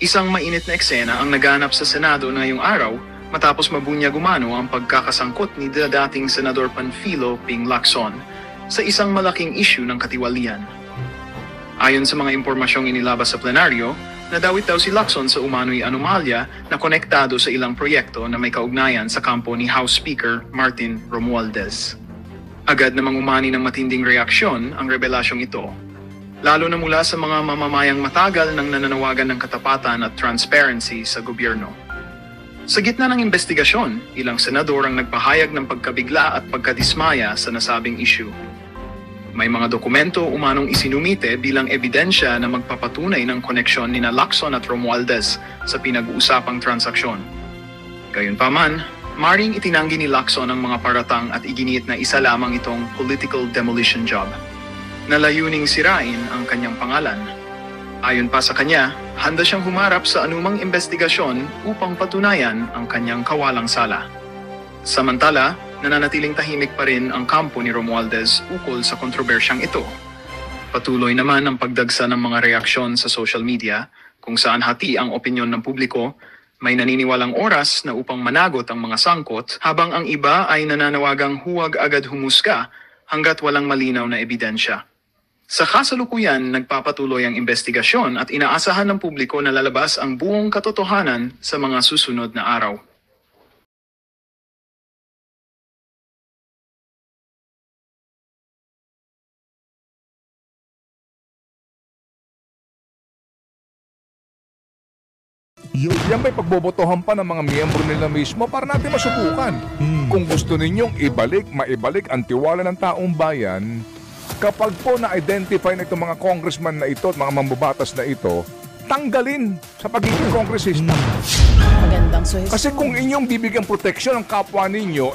Isang mainit na eksena ang naganap sa Senado ngayong araw matapos mabunyag-umano ang pagkakasangkot ni dating Senador Panfilo Ping Lacson sa isang malaking issue ng katiwalian. Ayon sa mga impormasyong inilabas sa plenaryo, nadawit daw si Lacson sa umano'y anomalya na konektado sa ilang proyekto na may kaugnayan sa kampo ni House Speaker Martin Romualdez. Agad namang umani ng matinding reaksyon ang revelasyong ito, lalo na mula sa mga mamamayang matagal ng nananawagan ng katapatan at transparency sa gobyerno. Sa gitna ng investigasyon, ilang senador ang nagpahayag ng pagkabigla at pagkadismaya sa nasabing issue. May mga dokumento umanong isinumite bilang ebidensya na magpapatunay ng koneksyon nina Lacson at Romualdez sa pinag-uusapang transaksyon. Gayunpaman, maring itinanggi ni Lacson ang mga paratang at iginiit na isa lamang itong political demolition job, na layuning sirain ang kanyang pangalan. Ayon pa sa kanya, handa siyang humarap sa anumang investigasyon upang patunayan ang kanyang kawalang sala. Samantala, nananatiling tahimik pa rin ang kampo ni Romualdez ukol sa kontrobersyang ito. Patuloy naman ang pagdagsa ng mga reaksyon sa social media kung saan hati ang opinyon ng publiko. May naniniwalang oras na upang managot ang mga sangkot habang ang iba ay nananawagang huwag agad humusga hanggat walang malinaw na ebidensya. Sa kasalukuyan, nagpapatuloy ang investigasyon at inaasahan ng publiko na lalabas ang buong katotohanan sa mga susunod na araw. Yan ba'y pagbobotohan pa ng mga miyembro nila mismo para natin masubukan. Kung gusto ninyong maibalik ang tiwala ng taong bayan, kapag po na-identify na itong mga congressman na ito at mga mambabatas na ito, tanggalin sa pagiging kongresista. Magandang suhestyon. Kasi kung inyong bibigyan proteksyon ang kapwa ninyo,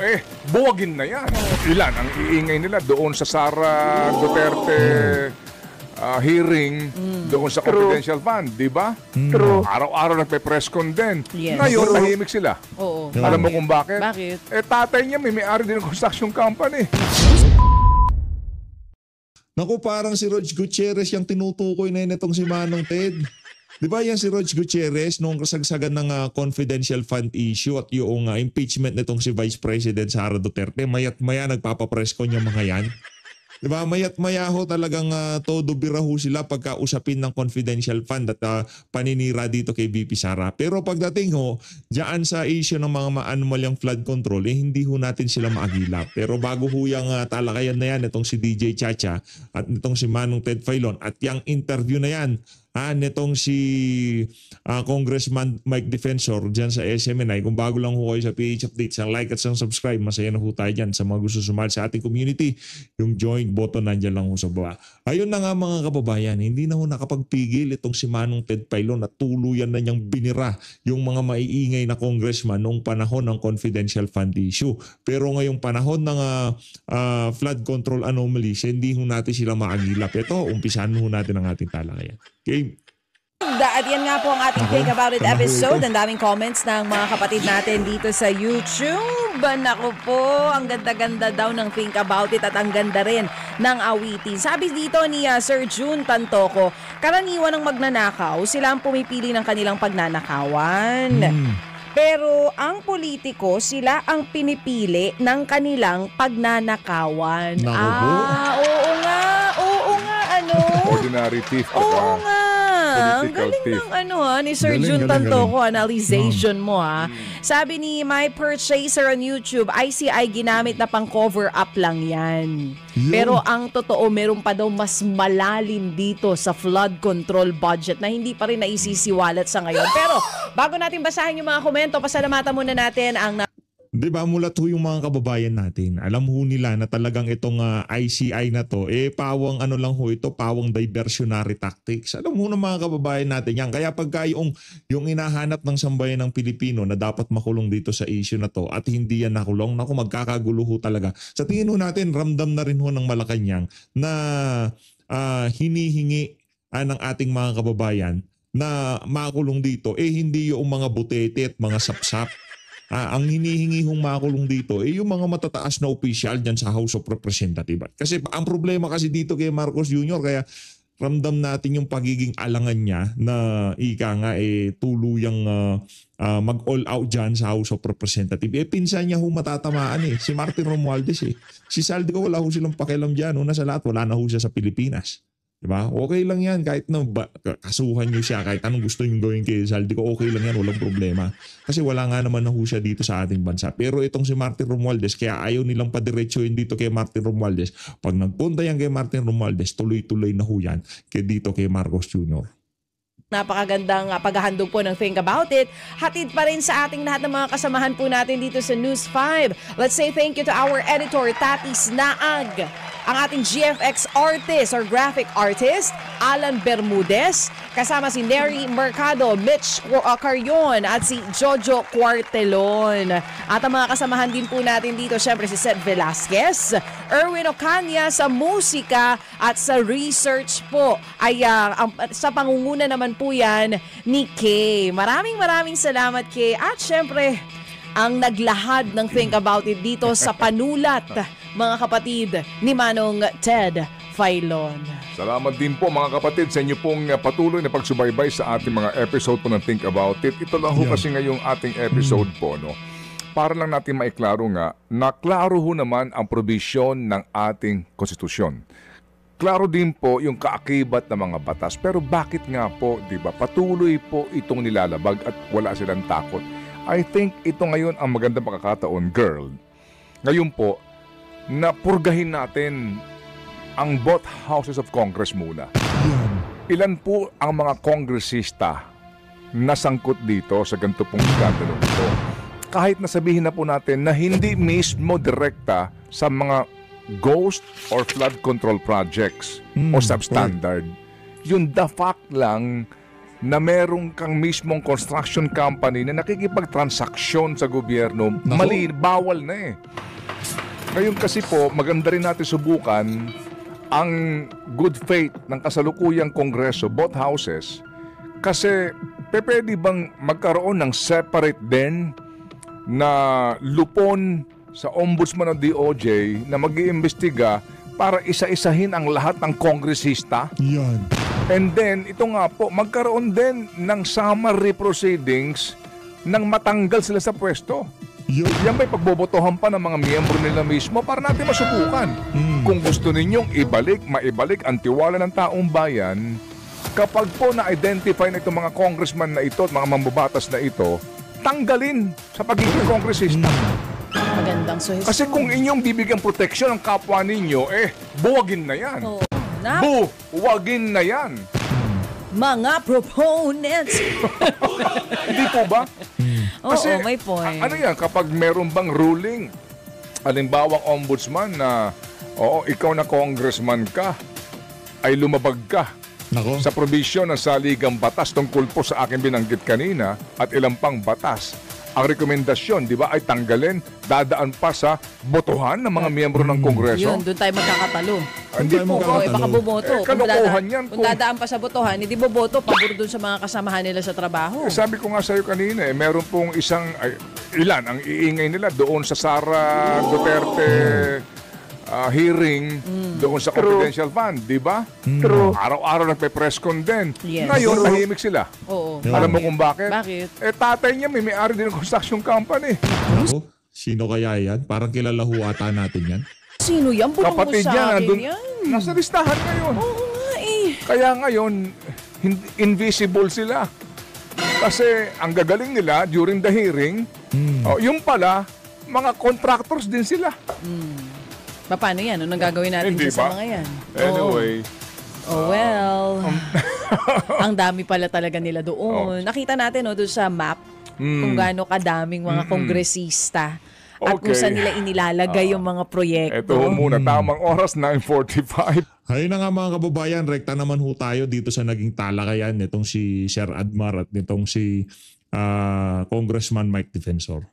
buwagin na yan. Ilan ang iingay nila doon sa Sara Duterte hearing doon sa confidential fund, di ba? True. Araw-araw nagpe-press con din. Yes. Ngayon, tahimik sila. Oo. Alam mo kung bakit? Bakit? Tatay niya may-ari din ng construction company. Naku, parang si Rog Gutierrez yung tinutukoy na yun itong si Manong Ted. Di ba yan si Rog Gutierrez noong kasagsagan ng confidential fund issue at yung impeachment nitong si Vice President Sara Duterte, mayat maya nagpapapress con yung mga yan. Diba? Mayat maya ho talagang todo biraho sila pagkausapin ng confidential fund at paninira dito kay VP Sara. Pero pagdating ho, diyan sa issue ng mga anomalyang flood control, hindi ho natin sila maagilap. Pero bago ho yung talakayan na yan, itong si DJ Chacha at itong si Manong Ted Filon at yung interview na yan, nitong si Congressman Mike Defensor dyan sa SMNI. Kung bago lang ho kayo sa PH Updates, ang like at ang subscribe, masaya na ho tayo dyan sa mga gusto sumali sa ating community. Yung join button nandyan lang ho sa baba. Ayun na nga mga kababayan, hindi na ho nakapagpigil itong si Manong Ted Filon at tuluyan na niyang binira yung mga maiingay na congressman noong panahon ng confidential fund issue. Pero ngayong panahon ng flood control anomalies, hindi ho natin sila maagilap. Ito, umpisahan ho natin ang ating talakayan. Okay. At yan nga po ang ating Think About It episode. Ang daming comments ng mga kapatid natin dito sa YouTube. Naku po, ang ganda-ganda daw ng Think About It at ang ganda rin ng awitin. Sabi dito ni Sir June Tantoco, karaniwan ng magnanakaw, sila ang pumipili ng kanilang pagnanakawan. Pero ang politiko, sila ang pinipili ng kanilang pagnanakawan. Oo nga, Ordinary thief. Oo nga. Ang Political galing thief. ng ni Sir June Tantoco, analyzation mo ha. Sabi ni My Purchaser on YouTube, ICI ginamit na pang cover up lang yan. Pero ang totoo, meron pa daw mas malalim dito sa flood control budget na hindi pa rin naisisiwalat sa ngayon. Pero bago natin basahin yung mga komento, pasalamatan muna natin ang Diba, mulat ho yung mga kababayan natin. Alam ho nila na talagang itong ICI na to, pawang ano lang ho ito, pawang diversionary tactics. Alam ho ng mga kababayan natin yan. Kaya pagka yung hinahanap ng sambayan ng Pilipino na dapat makulong dito sa issue na to at hindi yan nakulong, naku, magkakagulo ho talaga. Sa tingin ho natin, ramdam na rin ho ng Malacanang na hinihingi ng ating mga kababayan na makulong dito, hindi yung mga butete at mga sapsap. Ang hinihingi hong makulong dito yung mga matataas na opisyal dyan sa House of Representatives. Kasi ang problema kasi dito kay Marcos Jr. kaya ramdam natin yung pagiging alangan niya na ika nga tuluyang mag-all out dyan sa House of Representatives. Pinsan niya matatamaan si Martin Romualdez Si Saldico wala ho silang pakialam dyan. Una sa lahat, wala na ho siya sa Pilipinas. Diba? Okay lang yan kahit na kasuhan niyo siya, kahit anong gusto niyo gawin kay Saldico, okay lang yan, walang problema. Kasi wala nga naman na ho siya dito sa ating bansa. Pero itong si Martin Romualdez, kaya ayaw nilang padiretsuhin dito kay Martin Romualdez. Pag nagpunta yan kay Martin Romualdez, tuloy-tuloy na ho yan dito kay Marcos Jr. Napakagandang paghahandog po ng Think About It. Hatid pa rin sa ating lahat ng mga kasamahan po natin dito sa News 5. Let's say thank you to our editor, Tati Snaag. Ang ating GFX artist or graphic artist, Alan Bermudez. Kasama si Neri Mercado, Mitch Carrion at si Jojo Cuartelon. At ang mga kasamahan din po natin dito, syempre si Seth Velasquez, Erwin Ocaña sa musika at sa research po. Ay sa pangunguna naman po yan ni Kay. Maraming salamat Kay. At syempre, ang naglahad ng Think About It dito sa panulat, mga kapatid, ni Manong Ted Filon. Salamat din po mga kapatid sa inyo pong patuloy na pagsubaybay sa ating mga episode po ng Think About It. Ito lang ho kasi ngayong ating episode po, no? Para lang natin maiklaro nga, na klaro ho naman ang probisyon ng ating konstitusyon. Klaro din po yung kaakibat ng mga batas. Pero bakit nga po, di ba, patuloy po itong nilalabag at wala silang takot? I think ito ngayon ang magandang pagkakataon, girl. Ngayon po, na purgahin natin ang both houses of Congress muna. Ilan po ang mga kongresista na sangkot dito sa ganito pong skandalo ito? Kahit nasabihin na po natin na hindi mismo direkta sa mga ghost or flood control projects o substandard. Yun the fact lang na merong kang mismong construction company na nakikipagtransaksyon sa gobyerno, mali, bawal na Ngayon kasi po, maganda rin natin subukan ang good faith ng kasalukuyang kongreso, both houses, kasi pwede bang magkaroon ng separate din na lupon sa ombudsman ng DOJ na mag-iimbestiga para isa-isahin ang lahat ng kongresista? Yan. And then, ito nga po, magkaroon din ng summary proceedings nang matanggal sila sa pwesto. Yan ba'y pagbobotohan pa ng mga miyembro nila mismo para natin masubukan. Kung gusto ninyong maibalik ang tiwala ng taong bayan, kapag po na-identify na itong mga congressman na ito at mga mambabatas na ito, tanggalin sa pagiging kongresista. Magandang suhestyon. Kasi kung inyong bibigyan proteksyon ang kapwa ninyo, buwagin na yan. Buwagin na yan. Mga proponents. Hindi po ba? Kasi, may point. Ano yan, kapag meron bang ruling, alimbawang ombudsman na, ikaw na congressman ka, ay lumabag ka sa provision ng saligang batas tungkol po sa aking binanggit kanina at ilang pang batas. Ang rekomendasyon, di ba, ay tanggalin, dadaan pa sa botohan ng mga miyembro ng Kongreso. Yun, doon tayo magkakatalo. Hindi po. Baka bumoto. Kalokohan yan. Kung dadaan pa sa botohan, hindi boboto, pabor doon sa mga kasamahan nila sa trabaho. Sabi ko nga sa'yo kanina, meron pong ilan ang iingay nila doon sa Sara Duterte hearing doon sa confidential fund, di ba? True. Araw-araw nagpe-press con din. Yes. Ngayon, tahimik sila. Oo. Alam mo kung bakit? Bakit? Tatay niya may-ari din ng construction company. Sino kaya yan? Parang kilala ho ata natin yan. Sino yan? Bulong mo Kapatid sa niya, akin nandun, yan. nasa listahan ngayon. Oo nga Kaya ngayon, invisible sila. Kasi ang gagaling nila during the hearing, yung pala, mga contractors din sila. Paano yan? Anong gagawin natin Hindi sa ba? mga yan? Anyway. Ang dami pala talaga nila doon. Nakita natin doon sa map kung gaano kadaming mga kongresista at kung saan nila inilalagay yung mga proyekto. Ito muna, tamang oras, 9:45. Ayun na nga mga kababayan, rekta naman ho tayo dito sa naging talakayan nitong si Sir Admar at nitong si Congressman Mike Defensor.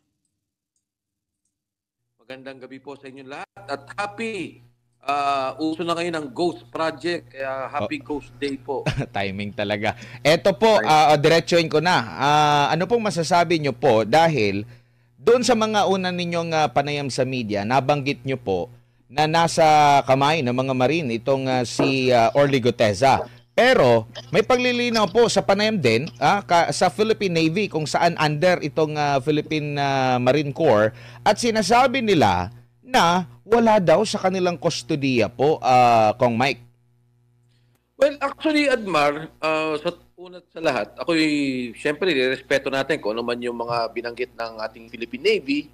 Magandang gabi po sa inyo lahat at happy uso na kayo ng Ghost Project, kaya happy Ghost Day po. Timing talaga. Eto po, diretsuin ko na. Ano pong masasabi nyo po dahil doon sa mga una ninyong panayam sa media, nabanggit nyo po na nasa kamay ng mga Marine itong si Orly Guteza. Pero may paglilinaw po sa panayam din sa Philippine Navy kung saan under itong Philippine Marine Corps at sinasabi nila na wala daw sa kanilang kustodiya po, Kong Mike. Well, actually, Admar, sa unat sa lahat, ako'y siyempre respeto natin kung ano man yung mga binanggit ng ating Philippine Navy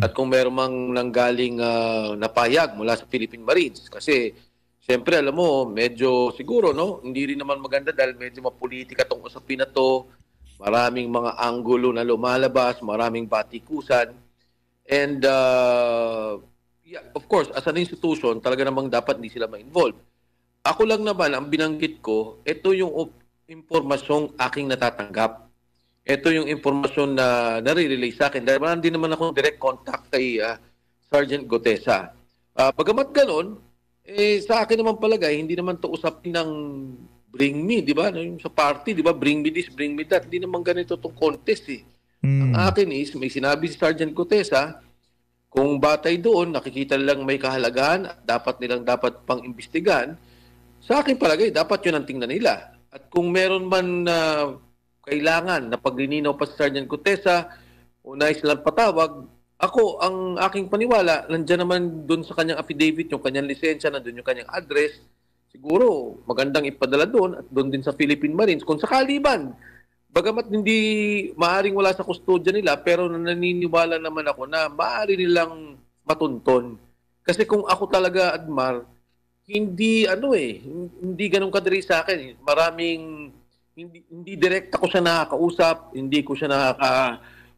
at kung meron mang nanggaling napayag mula sa Philippine Marines. Kasi siyempre, alam mo, medyo siguro, no? Hindi rin naman maganda dahil medyo mapolitika tong usapin na to. Maraming mga anggulo na lumalabas, maraming batikusan. And, yeah, of course, as an institution, talaga namang dapat hindi sila ma-involve. Ako lang naman, ang binanggit ko, ito yung impormasyong aking natatanggap. Ito yung impormasyon na nare-relay sa akin. Dahil hindi naman ako direct contact kay Sergeant Gutesa. Bagamat ganon, sa akin naman palagay, hindi naman to usapin ng bring me, di ba? Yung sa party, di ba? Bring me this, bring me that. Hindi naman ganito itong contest eh. Ang akin is, may sinabi si Sergeant Gutesa, kung batay doon, nakikita lang may kahalagahan at dapat pang-imbestigahan, sa akin palagay, dapat yun ang tingnan nila. At kung meron man na kailangan na paglilinaw pa si Sergeant Gutesa o nais lang patawag, ako, ang aking paniwala, nandiyan naman doon sa kanyang affidavit, yung kanyang lisensya, nandun yung kanyang address, siguro magandang ipadala doon at doon din sa Philippine Marines. Kung sakali man, bagamat hindi maaring wala sa kustodya nila, pero naniniwala naman ako na maaari nilang matunton. Kasi kung ako talaga, Admar, hindi hindi ganun kadiri sa akin. Maraming, hindi direct ako siya nakakausap, hindi ko siya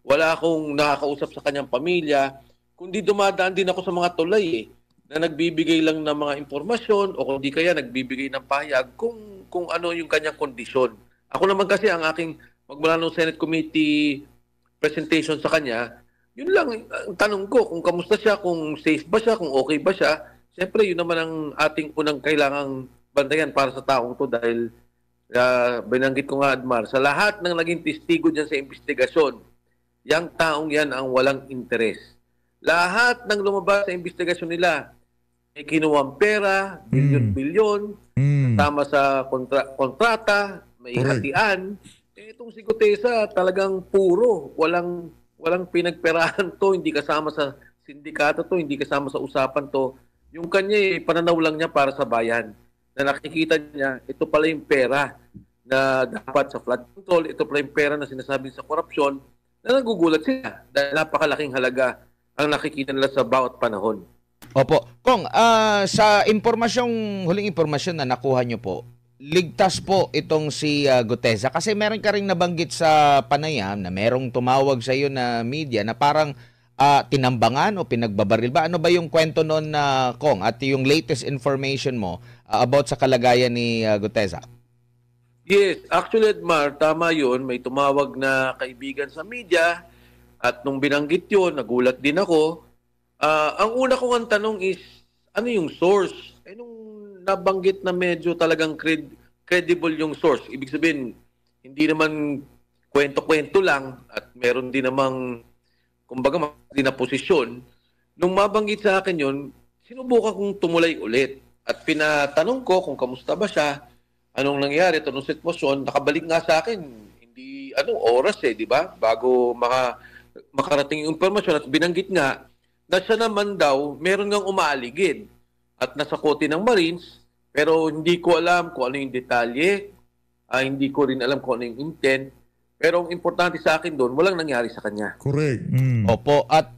wala akong nakakausap sa kanyang pamilya, kundi dumadaan din ako sa mga tulay na nagbibigay lang ng mga impormasyon o kundi kaya nagbibigay ng pahayag kung ano yung kanyang kondisyon. Ako naman kasi ang aking magmula ng Senate Committee presentation sa kanya, yun lang ang tanong ko, kung kamusta siya, kung safe ba siya, kung okay ba siya. Siyempre, yun naman ang ating unang kailangang bantayan para sa taong to dahil binanggit ko nga, Admar, sa lahat ng naging testigo dyan sa investigasyon, yang taong yan ang walang interes. Lahat ng lumabas sa investigasyon nila, may kinuwang pera, bilyon-bilyon, kasama sa kontrata, may hatian. Itong si Gutesa talagang puro, walang pinagperahan to, hindi kasama sa sindikato to, hindi kasama sa usapan to. Yung kanya, pananaw lang niya para sa bayan. Na nakikita niya, ito pala yung pera na dapat sa flood control, ito pala yung pera na sinasabi sa korupsyon, na nagugulat sila dahil napakalaking halaga ang nakikita nila sa bawat panahon. Opo. Kong, sa huling impormasyon na nakuha nyo po, ligtas po itong si Gutesa kasi meron ka rin nabanggit sa panayam na merong tumawag sa iyo na media na parang tinambangan o pinagbabaril ba? Ano ba yung kwento noon na Kong at yung latest information mo about sa kalagayan ni Gutesa? Yes, actually, Edmar, tama yun. May tumawag na kaibigan sa media at nung binanggit yun, nagulat din ako. Ang una kong ang tanong is, ano yung source? Nung nabanggit na medyo talagang credible yung source. Ibig sabihin, hindi naman kwento-kwento lang at meron din namang, kumbaga, din na posisyon. Nung mabanggit sa akin yun, sinubukan kong tumulay ulit. At pinatanong ko kung kamusta ba siya, anong nangyari, anong sitwasyon, nakabalik nga sa akin, hindi, oras di ba? Bago makarating yung informasyon at binanggit nga, na siya naman daw, meron ngang umaaligid at nasa kote ng Marines, pero hindi ko alam kung ano yung detalye, hindi ko rin alam kung ano yung intent, pero ang importante sa akin doon, walang nangyari sa kanya. Correct. Opo, at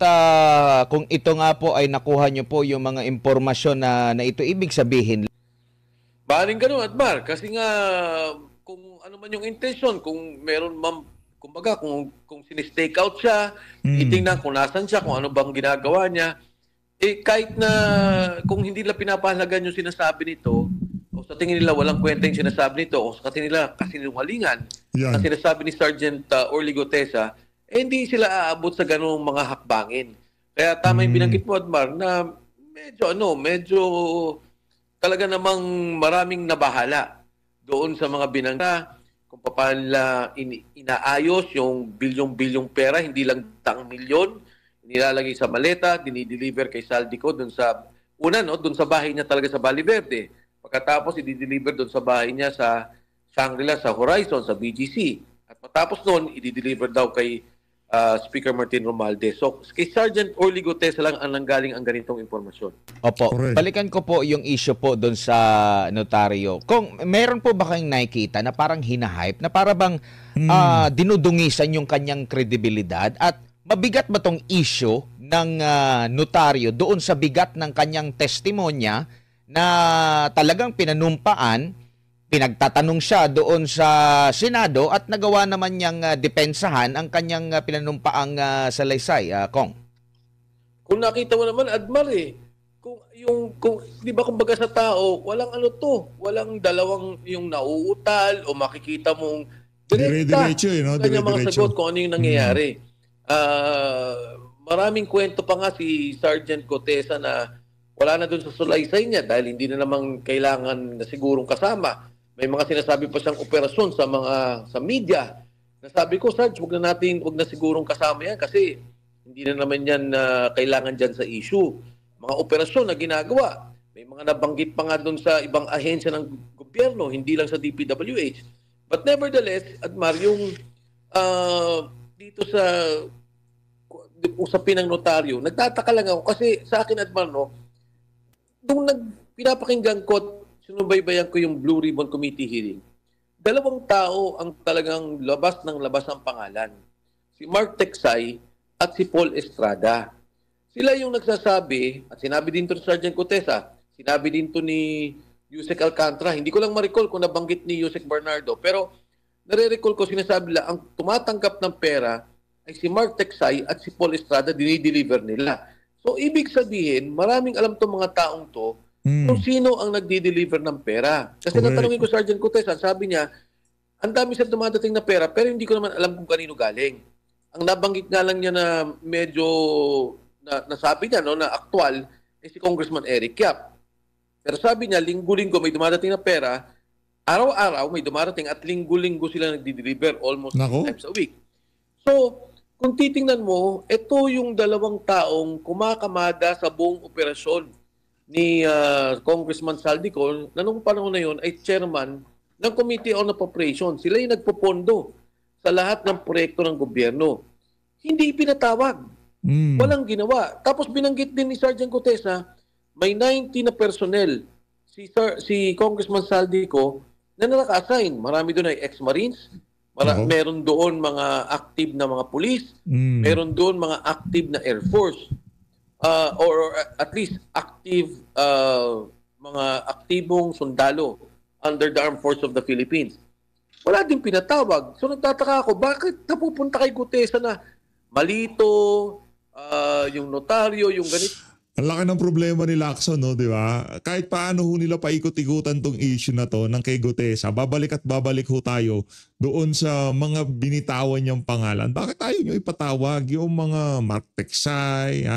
kung ito nga po ay nakuha nyo po yung mga impormasyon na ito, ibig sabihin, Baling ganun, Admar. Kasi nga, kung ano man yung intention, kung meron kumbaga, kung sinistake out siya, itingnan kung nasan siya, kung ano bang ginagawa niya, kahit na kung hindi nila pinapahalagan yung sinasabi nito, o sa tingin nila walang kwenta yung sinasabi nito, o sa tingin nila kasinungalingan, na sinasabi ni Sergeant Orly Gutesa, hindi sila aabot sa ganung mga hakbangin. Kaya tama yung binanggit mo, Admar, na medyo talaga namang maraming nabahala doon sa mga binangga kung paano nila inaayos yung bilyong-bilyong pera, hindi lang tang milyon, nilalagay sa maleta, dinideliver kay Saldico doon sa doon sa bahay niya talaga sa Valle Verde. Pagkatapos, i-deliver doon sa bahay niya sa Shangri-La, sa Horizon, sa BGC. At matapos noon, i-deliver daw kay Speaker Martin Romualdez. So, kay Sergeant Orly Gutesa lang ang nanggaling ang ganitong impormasyon. Opo, Correct. balikan ko po yung issue po doon sa notaryo. Kung meron po ba kayong nakikita na parang hinahype, na para bang dinudungisan yung kanyang kredibilidad, at mabigat ba tong issue ng notaryo doon sa bigat ng kanyang testimonya na talagang pinanumpaan, pinagtatanong siya doon sa Senado at nagawa naman niyang depensahan ang kanyang pinanumpaang salaysay, Kong? Kung nakita mo naman, Admar kung di ba kumbaga sa tao, walang walang dalawang yung nauutal o makikita mong Dire-diretso no? kanya mga Dire-diretso. sagot kung ano yung nangyayari. Maraming kwento pa nga si Sergeant Gutesa na wala na doon sa sulaysay niya dahil hindi na naman kailangan na sigurong kasama. May mga sinasabi pa siyang operasyon sa media. Nasabi ko, Sarge, wag na sigurong kasama yan kasi hindi na naman yan kailangan dyan sa issue. Mga operasyon na ginagawa. May mga nabanggit pa nga doon sa ibang ahensya ng gobyerno, hindi lang sa DPWH. But nevertheless, Admar, yung dito sa usapin ng notaryo, nagtataka lang ako kasi sa akin, Admar, nung pinapakinggan ko, sinubaybayan ko yung Blue Ribbon Committee hearing, dalawang tao ang talagang labas ang pangalan. Si Mark Teksay at si Paul Estrada. Sila yung nagsasabi, at sinabi din to ni Sergeant Gutesa, sinabi din to ni Yusek Alcantara, hindi ko lang ma-recall kung nabanggit ni Yusek Bernardo, pero nare-recall ko, sinasabi nila, ang tumatanggap ng pera ay si Mark Teksay at si Paul Estrada, dinideliver nila. So, ibig sabihin, maraming alam tong mga taong to kung sino ang nagdi-deliver ng pera. Kasi Correct. natanungin ko Sergeant Gutesa, sabi niya, ang dami siya dumadating na pera, pero hindi ko naman alam kung kanino galing. Ang nabanggit nga lang niya na medyo, nasabi niya, na aktual, ay si Congressman Eric Yap. Pero sabi niya, linggo-linggo may dumadating na pera, araw-araw may dumarating at linggo-linggo sila nagdi-deliver almost 6 times a week. So, kung titingnan mo, ito yung dalawang taong kumakamada sa buong operasyon ni Congressman Saldico na nung panahon na yun ay chairman ng Committee on Appropriations. Sila yung nagpopondo sa lahat ng proyekto ng gobyerno. Hindi pinatawag. Walang ginawa. Tapos binanggit din ni Sergeant Gutesa, may 90 na personnel si Congressman Saldico na naka-assign. Marami doon ay ex-Marines, meron doon mga active na mga police, meron doon mga active na Air Force, or at least active mga aktibong sundalo under the Armed Forces of the Philippines. Wala din pinatawag. So nagtataka ako, bakit napupunta kay Gutesa na malito, yung notaryo, yung ganito? Ang laki ng problema ni Lacson, no, di ba? Kahit paano ho nila paikot-ikutan tong issue na to ng kay Gutesa, babalik at babalik ho tayo doon sa mga binitawan niyang pangalan. Bakit tayo nyo ipatawag yung mga Mark Teksay,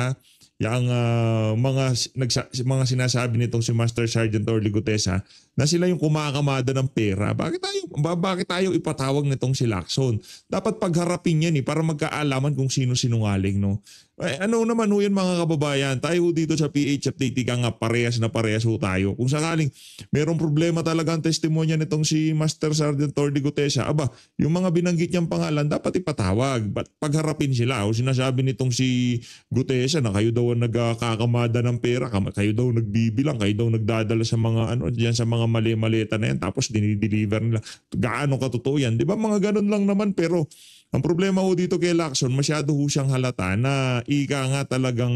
yung mga sinasabi nitong si Master Sergeant Orly Gutesa na sila yung kumakamada ng pera? Bakit tayo ipatawag nitong si Lacson? Dapat pagharapin yan para magkaalaman kung sino sinungaling, no? Ano naman ho yan mga kababayan? Tayo dito sa PH Update ka nga parehas ho tayo. Kung sakaling merong problema talaga ang testimonya nitong si Master Sergeant Orly Gutesa, yung mga binanggit niyang pangalan dapat ipatawag. Pagharapin sila. O sinasabi nitong si Gutesa na kayo daw ang nagkakamada ng pera, kayo daw nagbibilang, kayo daw nagdadala sa mga diyan sa mga mali-maleta na yan, tapos dinideliver nila. Gaano katotoo yan? Di ba mga ganun lang naman, pero ang problema ho dito kay Lacson, masyado ho siyang halata na ika nga talagang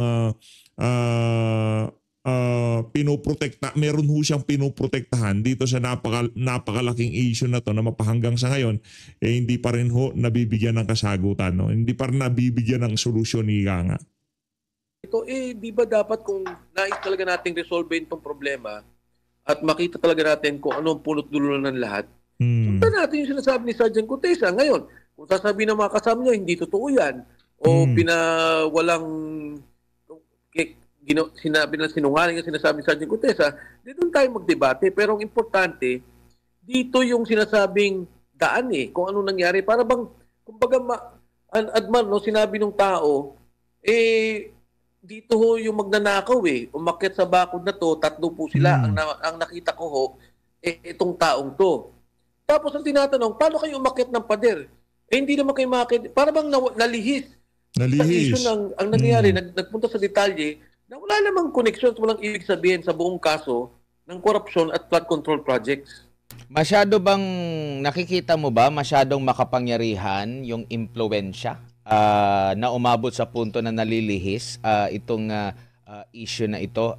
pinoprotekta, meron ho siyang pinoprotektahan dito sa napakalaking issue na to na mapahanggang sa ngayon, hindi pa rin ho nabibigyan ng kasagutan, no? Hindi pa rin nabibigyan ng solusyon, ika nga. Ito di ba dapat kung nais talaga nating resolve itong problema at makita talaga natin kung ano ang punot dulo ng lahat, sundan natin yung sinasabi ni Sergeant Gutesa. Ngayon, kung sasabihin ng mga kasama niya, hindi totoo yan, o sinabi na sinungaling ang sinasabi ni Sergeant Gutesa, di doon tayo magdebate. Pero ang importante, dito yung sinasabing daan kung ano nangyari. Para bang, kumbaga, Adman, sinabi ng tao, dito ho yung magnanakaw eh. Umakyat sa bakod na to, 3 po sila. Ang nakita ko ho, itong taong to. Tapos ang tinatanong, paano kayo umakyat ng pader? Hindi naman kayo makakit. Para bang nalihis. Sa issue ang nangyayari, nagpunta sa detalye, na wala namang connection, walang ibig sabihin sa buong kaso ng corruption at flood control projects. Masyado bang nakikita mo ba masyadong makapangyarihan yung impluwensya na umabot sa punto na nalilihis itong issue na ito?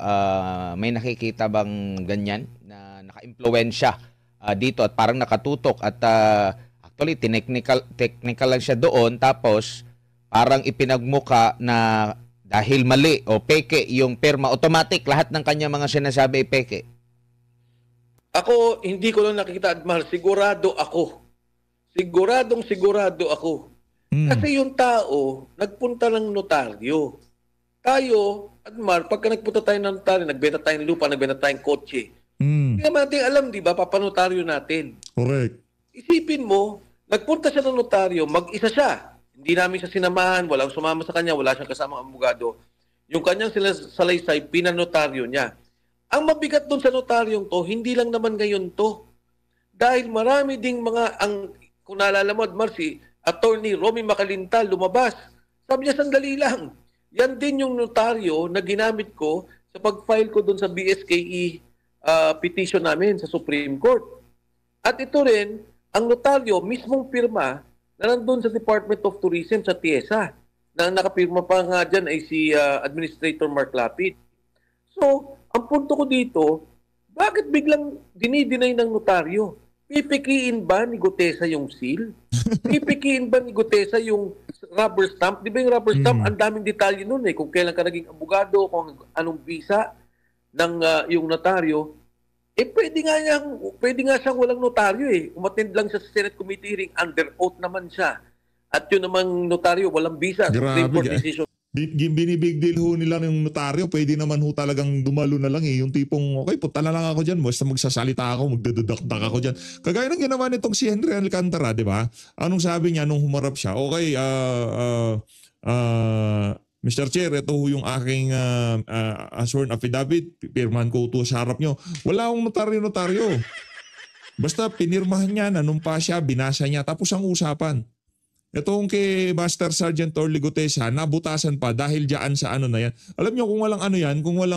May nakikita bang ganyan na naka-impluwensya dito at parang nakatutok at actually technical lang siya doon, tapos parang ipinagmuka na dahil mali o peke yung pirma, automatic lahat ng kanya mga sinasabi ay peke? Ako, hindi ko lang nakikita, Admar. Sigurado ako. Sigurado ako. Kasi yung tao, nagpunta ng notaryo. Tayo, Admar, pagka nagpunta tayo ng notaryo, nagbenta tayong lupa, nagbenta tayong kotse. Hindi naman natin alam, di ba, papanotaryo natin. Correct. Isipin mo, nagpunta siya ng notaryo, mag-isa siya. Hindi namin siya sinamahan, walang sumama sa kanya, wala siyang kasamang abogado. Yung kanyang salaysay, pinanotaryo niya. Ang mabigat doon sa notaryong to, hindi lang naman ngayon to. Dahil marami ding kung naalala mo, Marcy, Attorney Romy Macalintal lumabas. Sabi niya, sandali lang. Yan din yung notaryo na ginamit ko sa pag-file ko doon sa BSKE petition namin sa Supreme Court. At ito rin, ang notaryo, mismong pirma na nandun sa Department of Tourism sa TIESA. Na nakapirma pa nga dyan ay si Administrator Mark Lapid. So, ang punto ko dito, bakit biglang dinidinay ng notaryo? Pipikiin ba ni Gutesa yung seal? Pipikiin ba ni Gutesa yung rubber stamp? Di ba yung rubber stamp, ang daming detalye nun eh. Kung kailan ka naging abogado, kung anong visa ng yung notaryo. Pwede nga siyang walang notaryo eh. Umattend lang siya sa Senate Committee hearing, under oath naman siya. At yun namang notaryo, walang visa. Supreme Court decision. Binibig deal ho nila ng notaryo, pwede naman ho talagang dumalo na lang eh. Yung tipong, okay, punta na lang ako dyan, basta magsasalita ako, magdadadakdak ako dyan. Kagaya ng ginawa nitong si Henry Alcantara, di ba? Anong sabi niya nung humarap siya? Okay, Mr. Chair, ito ho yung aking sworn affidavit, pirmahan ko ito sa harap nyo. Wala akong notaryo. Basta pinirmahan niya, nanumpa siya, binasa niya, tapos ang usapan. Itong kay Master Sergeant Orly Gutesa, nabutasan pa dahil diyan sa ano na yan. Alam niyo kung walang ano yan, kung wala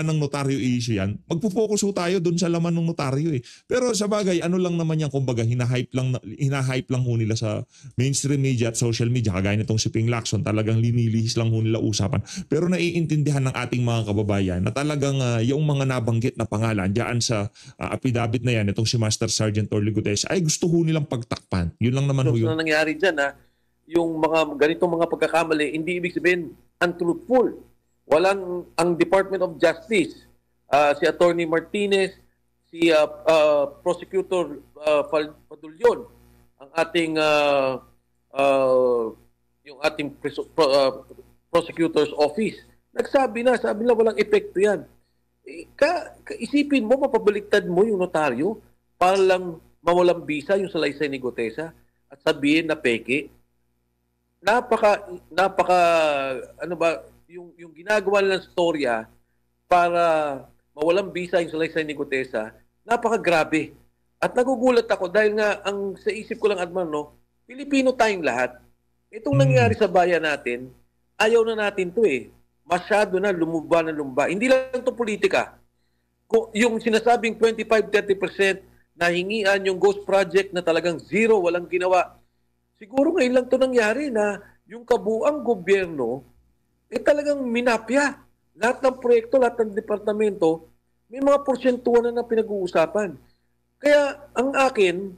nang notaryo issue yan, magpo-focus ho tayo doon sa laman ng notaryo eh. Pero sa bagay, ano lang naman yan, kumbaga hinahype lang ho nila sa mainstream media at social media, kagaya nitong si Ping Lacson, talagang linilihis lang ho nila usapan. Pero naiintindihan ng ating mga kababayan na talagang yung mga nabanggit na pangalan diyan sa affidavit na yan, itong si Master Sergeant Orly Gutesa, ay gusto ho nilang pagtakpan. Yun lang naman ho yun. Na nangyari dyan, yung mga ganitong mga pagkakamali, hindi ibig sabihin untruthful. Ang Department of Justice, si Attorney Martinez, si Prosecutor Padulyon, ang ating yung ating Prosecutor's Office, sabi na walang epekto yan. Isipin mo, mapabaliktad mo yung notaryo para lang mawalang bisa yung salaysay ni Gutesa at sabihin na peke. Ano ba, yung ginagawa nilang storya para mawalang bisa yung salaysay ni Gutesa, napakagrabe. At nagugulat ako dahil nga sa isip ko lang, Adman, Pilipino tayong lahat. Itong nangyari sa bayan natin, ayaw na natin to eh. Masyado na lumumba na lumba. Hindi lang to politika. Yung sinasabing 25-30% na hingian yung ghost project na talagang zero, walang ginawa. Siguro ngayon lang ito nangyari na yung kabuang gobyerno talagang minapya. Lahat ng proyekto, lahat ng departamento, may mga porsentuhan na pinag-uusapan. Kaya ang akin,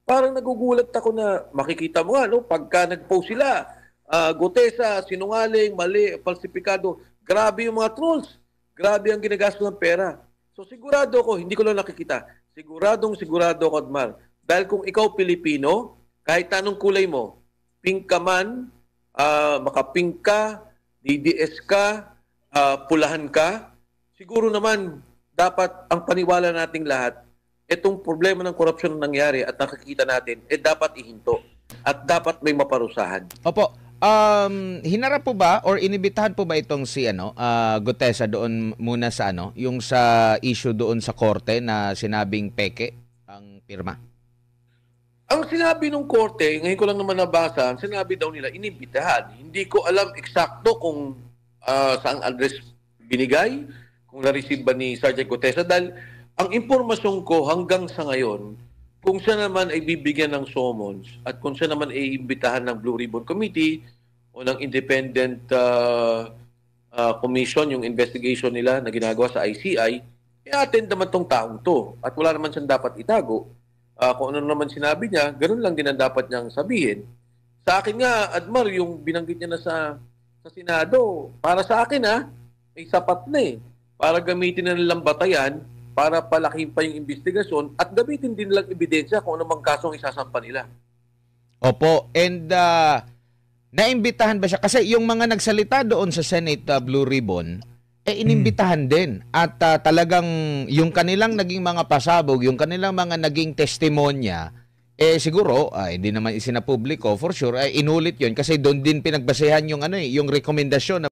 parang nagugulat ako na makikita mo nga, pagka nag-post sila, Gutesa, sinungaling, mali, falsifikado, grabe yung mga trolls. Grabe ang ginagastos ng pera. So sigurado ako, hindi ko lang nakikita, sigurado ako, Admar. Dahil kung ikaw Pilipino, kahit anong kulay mo, pink ka man, makapink ka, DDS ka, pulahan ka, siguro naman dapat ang paniwala nating lahat, itong problema ng korupsyon na nangyari at nakikita natin, dapat ihinto. At dapat may maparusahan. Opo. hinarap po ba or inibitahan po ba itong si Gutesa doon muna sa yung sa issue doon sa korte na sinabing peke ang pirma? Ang sinabi ng korte, ngayon ko lang naman nabasa, sinabi daw nila inibitahan. Hindi ko alam eksakto kung saan address binigay, kung na-receive ba ni Sergeant Gutesa. Dahil ang impormasyon ko hanggang sa ngayon, kung siya naman ay bibigyan ng summons at kung siya naman ay imbitahan ng Blue Ribbon Committee o ng independent commission, yung investigation nila na ginagawa sa ICI, i-attend naman tong taong to. At wala naman siyang dapat itago. Kung ano naman sinabi niya, ganoon lang din ang dapat niyang sabihin. Sa akin nga, Admar, yung binanggit niya na sa Senado, para sa akin ay sapat na eh. Para gamitin na nilang batayan, para palaking pa yung investigasyon at gamitin din lang ebidensya kung anumang kasong isasampa nila. Opo, and naimbitahan ba siya? Kasi yung mga nagsalita doon sa Senate Blue Ribbon, inimbitahan din. At talagang yung kanilang naging mga pasabog, yung kanilang mga naging testimonya, siguro, hindi naman isinapubliko, for sure, inulit yon kasi doon din pinagbasehan yung, yung rekomendasyon